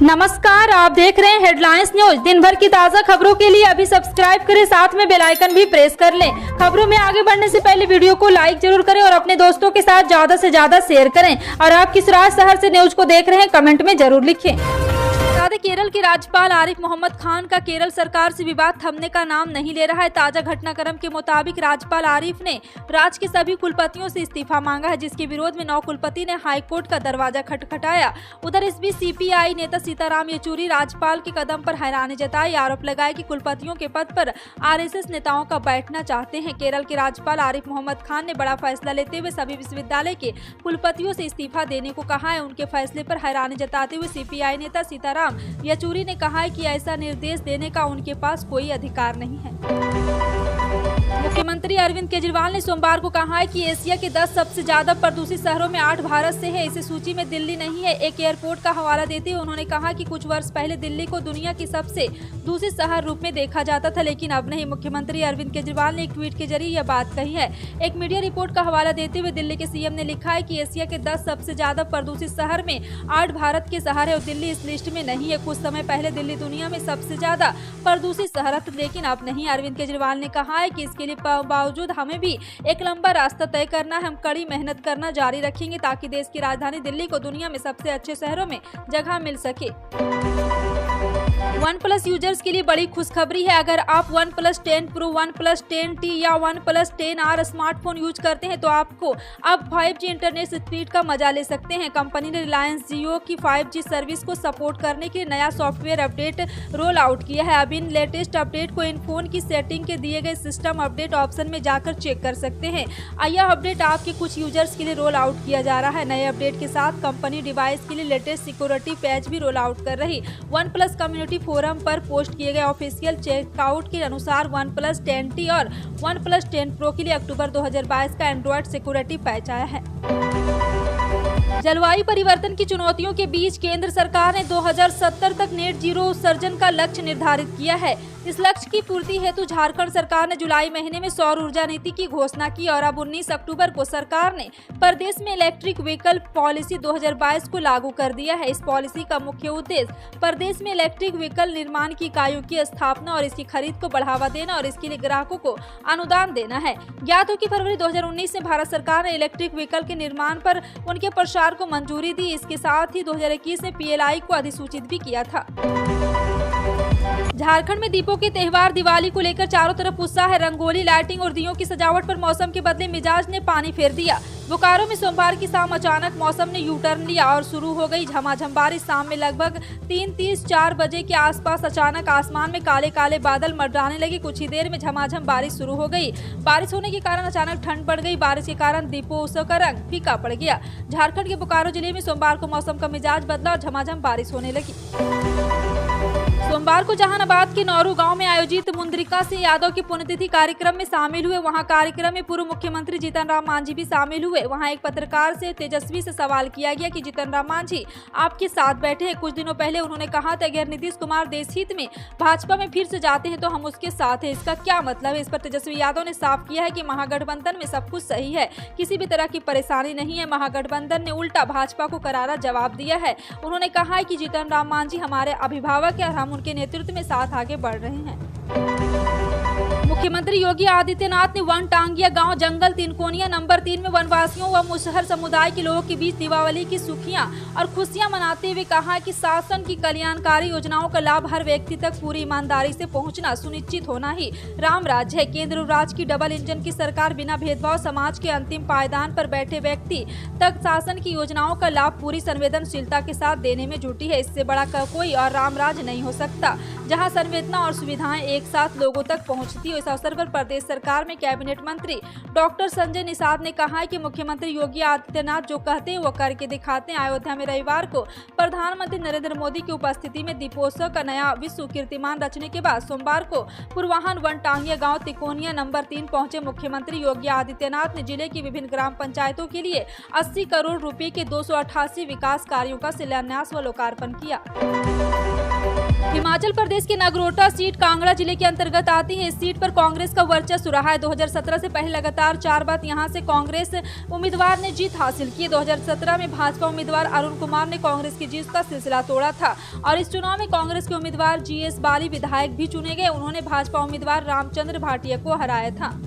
नमस्कार, आप देख रहे हैं हेडलाइंस न्यूज। दिन भर की ताज़ा खबरों के लिए अभी सब्सक्राइब करें, साथ में बेल आइकन भी प्रेस कर लें। खबरों में आगे बढ़ने से पहले वीडियो को लाइक जरूर करें और अपने दोस्तों के साथ ज्यादा से ज्यादा शेयर करें। और आप किस शहर से न्यूज को देख रहे हैं, कमेंट में जरूर लिखें। केरल के राज्यपाल आरिफ मोहम्मद खान का केरल सरकार से विवाद थमने का नाम नहीं ले रहा है। ताजा घटनाक्रम के मुताबिक राज्यपाल आरिफ ने राज्य के सभी कुलपतियों से इस्तीफा मांगा है, जिसके विरोध में 9 कुलपति ने हाईकोर्ट का दरवाजा खटखटाया। उधर इस बीच सीपीआई नेता सीताराम येचुरी राज्यपाल के कदम पर हैरानी जताई, आरोप लगाया कि कुलपतियों के पद पर आरएसएस नेताओं का बैठना चाहते हैं। केरल के राज्यपाल आरिफ मोहम्मद खान ने बड़ा फैसला लेते हुए सभी विश्वविद्यालय के कुलपतियों से इस्तीफा देने को कहा है। उनके फैसले पर हैरानी जताते हुए सीपीआई नेता सीताराम येचुरी ने कहा है कि ऐसा निर्देश देने का उनके पास कोई अधिकार नहीं है। मुख्यमंत्री अरविंद केजरीवाल ने सोमवार को कहा है कि एशिया के 10 सबसे ज्यादा प्रदूषित शहरों में 8 भारत से है। इस सूची में दिल्ली नहीं है। एक एयरपोर्ट का हवाला देते हुए उन्होंने कहा कि कुछ वर्ष पहले दिल्ली को दुनिया की सबसे दूषित शहर रूप में देखा जाता था, लेकिन अब नहीं। मुख्यमंत्री अरविंद केजरीवाल ने एक ट्वीट के जरिए यह बात कही है। एक मीडिया रिपोर्ट का हवाला देते हुए दिल्ली के सीएम ने लिखा है कि एशिया के 10 सबसे ज्यादा प्रदूषित शहर में 8 भारत के शहर है और दिल्ली इस लिस्ट में नहीं है। कुछ समय पहले दिल्ली दुनिया में सबसे ज्यादा प्रदूषित शहर था, लेकिन अब नहीं। अरविंद केजरीवाल ने कहा है कि इसके लिए बावजूद हमें भी एक लंबा रास्ता तय करना है। हम कड़ी मेहनत करना जारी रखेंगे ताकि देश की राजधानी दिल्ली को दुनिया में सबसे अच्छे शहरों में जगह मिल सके। OnePlus यूजर्स के लिए बड़ी खुशखबरी है। अगर आप OnePlus 10 Pro, OnePlus 10T या OnePlus 10R स्मार्टफोन यूज करते हैं तो आपको अब 5G इंटरनेट स्पीड का मजा ले सकते हैं। कंपनी ने रिलायंस जियो की 5G सर्विस को सपोर्ट करने के लिए नया सॉफ्टवेयर अपडेट रोल आउट किया है। अब इन लेटेस्ट अपडेट को इन फोन की सेटिंग के दिए गए सिस्टम अपडेट ऑप्शन में जाकर चेक कर सकते हैं। यह अपडेट आपके कुछ यूजर्स के लिए रोल आउट किया जा रहा है। नए अपडेट के साथ कंपनी डिवाइस के लिए लेटेस्ट सिक्योरिटी पैच भी रोल आउट कर रही। OnePlus कम्युनिटी फोरम पर पोस्ट किए गए ऑफिशियल चेकआउट के अनुसार OnePlus 10T और OnePlus 10 Pro के लिए अक्टूबर 2022 का एंड्रॉयड सिक्योरिटी पैच आया है। जलवायु परिवर्तन की चुनौतियों के बीच केंद्र सरकार ने 2070 तक नेट जीरो उत्सर्जन का लक्ष्य निर्धारित किया है। इस लक्ष्य की पूर्ति हेतु झारखंड सरकार ने जुलाई महीने में सौर ऊर्जा नीति की घोषणा की और अब 19 अक्टूबर को सरकार ने प्रदेश में इलेक्ट्रिक व्हीकल पॉलिसी 2022 को लागू कर दिया है। इस पॉलिसी का मुख्य उद्देश्य प्रदेश में इलेक्ट्रिक व्हीकल निर्माण की इकाइयों की स्थापना और इसकी खरीद को बढ़ावा देना और इसके लिए ग्राहकों को अनुदान देना है। ज्ञात हो कि फरवरी 2019 में भारत सरकार ने इलेक्ट्रिक व्हीकल के निर्माण पर उनके प्रसार को मंजूरी दी। इसके साथ ही 2021 में PLI को अधिसूचित भी किया था। झारखंड में दीपों के त्योहार दिवाली को लेकर चारों तरफ उत्साह है। रंगोली, लाइटिंग और दियों की सजावट पर मौसम के बदले मिजाज ने पानी फेर दिया। बोकारो में सोमवार की शाम अचानक मौसम ने यू टर्न लिया और शुरू हो गई झमाझम बारिश। शाम में लगभग 3:30-4 बजे के आसपास अचानक आसमान में काले काले बादल मंडराने लगे। कुछ ही देर में झमाझम बारिश शुरू हो गई। बारिश होने के कारण अचानक ठंड बढ़ गई। बारिश के कारण दीपोत्सव का रंग फीका पड़ गया। झारखंड के बोकारो जिले में सोमवार को मौसम का मिजाज बदला और झमाझम बारिश होने लगी। सोमवार को जहानाबाद के नौरू गांव में आयोजित मुंद्रिका सिंह यादव की पुण्यतिथि कार्यक्रम में शामिल हुए। वहां कार्यक्रम में पूर्व मुख्यमंत्री जीतन राम मांझी भी शामिल हुए। वहां एक पत्रकार से तेजस्वी से सवाल किया गया कि जीतन राम मांझी आपके साथ बैठे हैं। कुछ दिनों पहले उन्होंने कहा था अगर नीतीश कुमार देश हित में भाजपा में फिर से जाते हैं तो हम उसके साथ हैं। इसका क्या मतलब है? इस पर तेजस्वी यादव ने साफ किया है कि महागठबंधन में सब कुछ सही है, किसी भी तरह की परेशानी नहीं है। महागठबंधन ने उल्टा भाजपा को करारा जवाब दिया है। उन्होंने कहा है कि जीतन राम मांझी हमारे अभिभावक है और हम उनके नेतृत्व में साथ आगे बढ़ रहे हैं। मुख्यमंत्री योगी आदित्यनाथ ने वनटांगिया गांव जंगल तिनकोनिया नंबर 3 में वनवासियों व मुसहर समुदाय के लोगों के बीच दीपावली की सुखियां और खुशियां मनाते हुए कहा कि शासन की कल्याणकारी योजनाओं का लाभ हर व्यक्ति तक पूरी ईमानदारी से पहुंचना सुनिश्चित होना ही राम राज्य है। केंद्र और राज्य की डबल इंजन की सरकार बिना भेदभाव समाज के अंतिम पायदान पर बैठे व्यक्ति तक शासन की योजनाओं का लाभ पूरी संवेदनशीलता के साथ देने में जुटी है। इससे बड़ा कोई और राम राज्य नहीं हो सकता, जहाँ संवेदना और सुविधाएं एक साथ लोगों तक पहुँचती हो। इस अवसर पर प्रदेश सरकार में कैबिनेट मंत्री डॉक्टर संजय निषाद ने कहा है कि मुख्यमंत्री योगी आदित्यनाथ जो कहते हैं वो करके दिखाते हैं। अयोध्या में रविवार को प्रधानमंत्री नरेंद्र मोदी की उपस्थिति में दीपोत्सव का नया विश्व कीर्तिमान रचने के बाद सोमवार को पूर्वाहन वनटांगिया गांव तिकोनिया नंबर 3 पहुंचे मुख्यमंत्री योगी आदित्यनाथ ने जिले की विभिन्न ग्राम पंचायतों के लिए 80 करोड़ रुपए के 288 विकास कार्यों का शिलान्यास व लोकार्पण किया। हिमाचल प्रदेश की नगरोटा सीट कांगड़ा जिले के अंतर्गत आती है। इस सीट पर कांग्रेस का वर्चस्व रहा है। 2017 से पहले लगातार 4 बार यहां से कांग्रेस उम्मीदवार ने जीत हासिल की। 2017 में भाजपा उम्मीदवार अरुण कुमार ने कांग्रेस की जीत का सिलसिला तोड़ा था और इस चुनाव में कांग्रेस के उम्मीदवार GS बाली विधायक भी चुने गए। उन्होंने भाजपा उम्मीदवार रामचंद्र भाटिया को हराया था।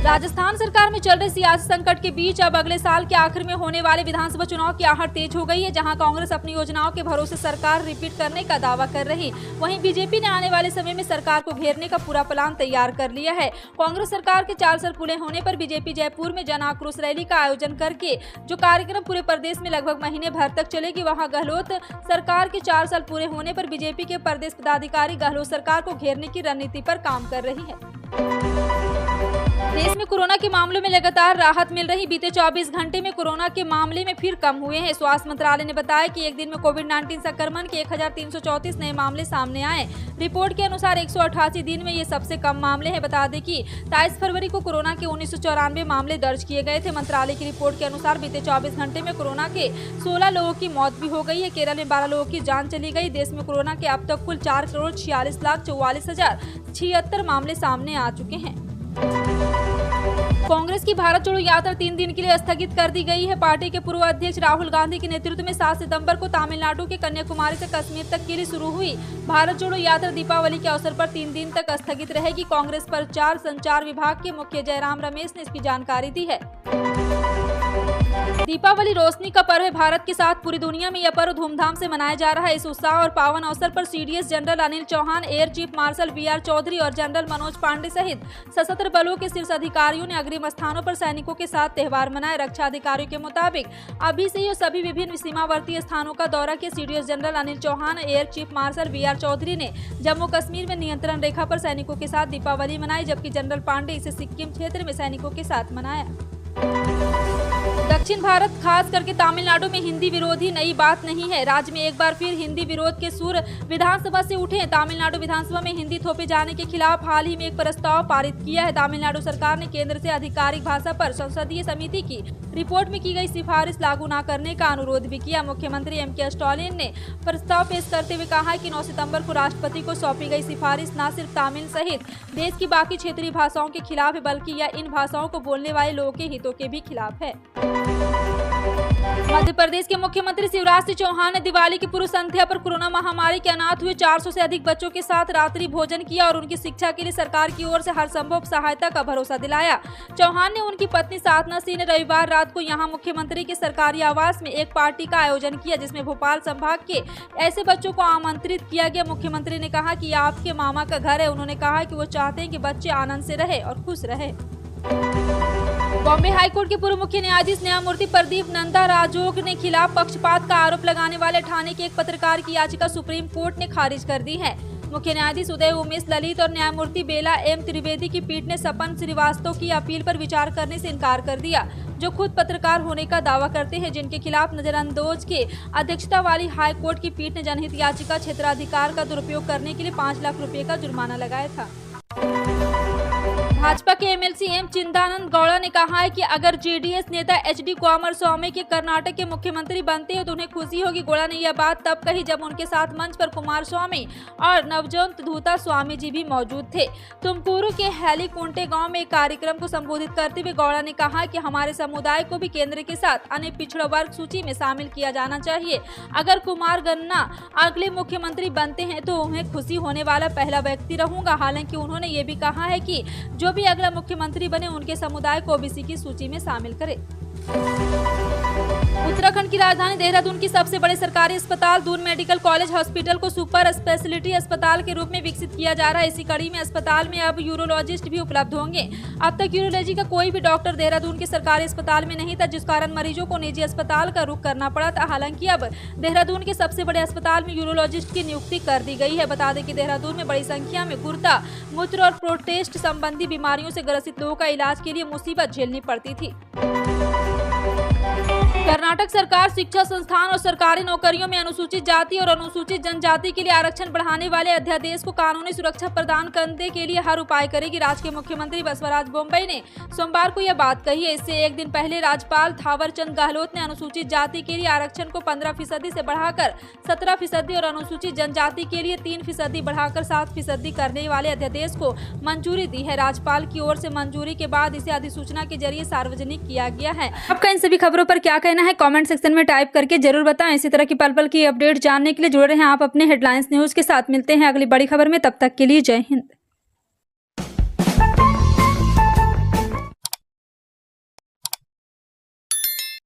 राजस्थान सरकार में चल रहे सियासी संकट के बीच अब अगले साल के आखिर में होने वाले विधानसभा चुनाव की आहट तेज हो गई है, जहां कांग्रेस अपनी योजनाओं के भरोसे सरकार रिपीट करने का दावा कर रही। वहीं बीजेपी ने आने वाले समय में सरकार को घेरने का पूरा प्लान तैयार कर लिया है। कांग्रेस सरकार के 4 साल पूरे होने पर बीजेपी जयपुर में जन आक्रोश रैली का आयोजन करके जो कार्यक्रम पूरे प्रदेश में लगभग महीने भर तक चलेगी। वहाँ गहलोत सरकार के 4 साल पूरे होने पर बीजेपी के प्रदेश पदाधिकारी गहलोत सरकार को घेरने की रणनीति पर काम कर रही है। देश में कोरोना के मामलों में लगातार राहत मिल रही। बीते 24 घंटे में कोरोना के मामले में फिर कम हुए हैं। स्वास्थ्य मंत्रालय ने बताया कि एक दिन में कोविड-19 संक्रमण के 1334 नए मामले सामने आए। रिपोर्ट के अनुसार 188 दिन में ये सबसे कम मामले हैं। बता दें कि 23 फरवरी को कोरोना के 1994 मामले दर्ज किए गए थे। मंत्रालय की रिपोर्ट के अनुसार बीते 24 घंटे में कोरोना के 16 लोगों की मौत भी हो गई है। केरल में 12 लोगों की जान चली गई। देश में कोरोना के अब तक कुल 4,46,44,076 मामले सामने आ चुके हैं। कांग्रेस की भारत जोड़ो यात्रा 3 दिन के लिए स्थगित कर दी गई है। पार्टी के पूर्व अध्यक्ष राहुल गांधी के नेतृत्व में 7 सितंबर को तमिलनाडु के कन्याकुमारी से कश्मीर तक के लिए शुरू हुई भारत जोड़ो यात्रा दीपावली के अवसर पर 3 दिन तक स्थगित रहेगी। कांग्रेस प्रचार संचार विभाग के मुख्य जयराम रमेश ने इसकी जानकारी दी है। दीपावली रोशनी का पर्व है। भारत के साथ पूरी दुनिया में यह पर्व धूमधाम से मनाया जा रहा है। इस उत्साह और पावन अवसर पर CDS general Anil Chauhan, air chief marshal VR Chaudhary और जनरल मनोज पांडे सहित सशस्त्र बलों के शीर्ष अधिकारियों ने अग्रिम स्थानों पर सैनिकों के साथ त्यौहार मनाए। रक्षा अधिकारियों के मुताबिक अभी से ये सभी विभिन्न सीमावर्ती स्थानों का दौरा किया। CDS general Anil Chauhan, air chief marshal VR Chaudhary ने जम्मू कश्मीर में नियंत्रण रेखा पर सैनिकों के साथ दीपावली मनाई, जबकि जनरल पांडे इसे सिक्किम क्षेत्र में सैनिकों के साथ मनाया। दक्षिण भारत खास करके तमिलनाडु में हिंदी विरोधी नई बात नहीं है। राज्य में एक बार फिर हिंदी विरोध के सुर विधानसभा से उठे। तमिलनाडु विधानसभा में हिंदी थोपे जाने के खिलाफ हाल ही में एक प्रस्ताव पारित किया है। तमिलनाडु सरकार ने केंद्र से आधिकारिक भाषा पर संसदीय समिति की रिपोर्ट में की गई सिफारिश लागू न करने का अनुरोध भी किया। मुख्यमंत्री MK स्टालिन ने प्रस्ताव पेश करते हुए कहा कि 9 सितंबर को राष्ट्रपति को सौंपी गई सिफारिश न सिर्फ तमिल सहित देश की बाकी क्षेत्रीय भाषाओं के खिलाफ है, बल्कि यह इन भाषाओं को बोलने वाले लोगों के हितों के भी खिलाफ है। मध्य प्रदेश के मुख्यमंत्री शिवराज सिंह चौहान ने दिवाली की पूर्व संध्या पर कोरोना महामारी के अनाथ हुए 400 से अधिक बच्चों के साथ रात्रि भोजन किया और उनकी शिक्षा के लिए सरकार की ओर से हर संभव सहायता का भरोसा दिलाया। चौहान ने उनकी पत्नी साधना सिंह ने रविवार रात को यहां मुख्यमंत्री के सरकारी आवास में एक पार्टी का आयोजन किया, जिसमें भोपाल संभाग के ऐसे बच्चों को आमंत्रित किया गया। मुख्यमंत्री ने कहा कि आपके मामा का घर है। उन्होंने कहा कि वो चाहते हैं कि बच्चे आनंद से रहे और खुश रहे। बॉम्बे हाईकोर्ट के पूर्व मुख्य न्यायाधीश न्यायमूर्ति प्रदीप नंदाराजोग ने खिलाफ पक्षपात का आरोप लगाने वाले ठाणे के एक पत्रकार की याचिका सुप्रीम कोर्ट ने खारिज कर दी है। मुख्य न्यायाधीश उदय उमेश ललित और न्यायमूर्ति बेला M त्रिवेदी की पीठ ने सपन श्रीवास्तव की अपील पर विचार करने से इनकार कर दिया, जो खुद पत्रकार होने का दावा करते हैं, जिनके खिलाफ नजरअंदाज के अध्यक्षता वाली हाई कोर्ट की पीठ ने जनहित याचिका क्षेत्राधिकार का दुरुपयोग करने के लिए 5 लाख रुपए का जुर्माना लगाया था। भाजपा के MLC M चिदानंद गौड़ा ने कहा है कि अगर JDS नेता HD कुमारस्वामी के कर्नाटक के मुख्यमंत्री बनते हैं तो उन्हें खुशी होगी। गौड़ा ने यह बात तब कही जब उनके साथ मंच पर कुमारस्वामी और नवजोत धूता स्वामी जी भी मौजूद थे। तुमकुरू के हेलीकुंटे गांव में एक कार्यक्रम को संबोधित करते हुए गौड़ा ने कहा कि हमारे समुदाय को भी केंद्र के साथ अन्य पिछड़ा वर्ग सूची में शामिल किया जाना चाहिए। अगर कुमार गन्ना अगले मुख्यमंत्री बनते हैं तो उन्हें खुशी होने वाला पहला व्यक्ति रहूंगा। हालांकि उन्होंने ये भी कहा है कि जो भी अगला मुख्यमंत्री बने उनके समुदाय को OBC की सूची में शामिल करें। उत्तराखंड की राजधानी देहरादून की सबसे बड़े सरकारी अस्पताल दून मेडिकल कॉलेज हॉस्पिटल को सुपर स्पेशलिटी अस्पताल के रूप में विकसित किया जा रहा है। इसी कड़ी में अस्पताल में अब यूरोलॉजिस्ट भी उपलब्ध होंगे। अब तक यूरोलॉजी का कोई भी डॉक्टर देहरादून के सरकारी अस्पताल में नहीं था, जिस कारण मरीजों को निजी अस्पताल का रुख करना पड़ा था। हालांकि अब देहरादून के सबसे बड़े अस्पताल में यूरोलॉजिस्ट की नियुक्ति कर दी गई है। बता दें कि देहरादून में बड़ी संख्या में गुर्दा, मूत्र और प्रोस्टेट संबंधी बीमारियों से ग्रसित लोगों का इलाज के लिए मुसीबत झेलनी पड़ती थी। कर्नाटक सरकार शिक्षा संस्थान और सरकारी नौकरियों में अनुसूचित जाति और अनुसूचित जनजाति के लिए आरक्षण बढ़ाने वाले अध्यादेश को कानूनी सुरक्षा प्रदान करने के लिए हर उपाय करेगी। राज्य के मुख्यमंत्री बसवराज बोम्मई ने सोमवार को यह बात कही है। इससे एक दिन पहले राज्यपाल थावरचंद गहलोत ने अनुसूचित जाति के लिए आरक्षण को 15% से बढ़ाकर 17% और अनुसूचित जनजाति के लिए 3% बढ़ाकर 7% करने वाले अध्यादेश को मंजूरी दी है। राज्यपाल की ओर से मंजूरी के बाद इसे अधिसूचना के जरिए सार्वजनिक किया गया है। आपका इन सभी खबरों पर क्या कहना है कमेंट सेक्शन में टाइप करके जरूर बताएं। इसी तरह की पल पल की अपडेट जानने के लिए जुड़े रहें आप अपने हेडलाइंस न्यूज के साथ। मिलते हैं अगली बड़ी खबर में, तब तक के लिए जय हिंद।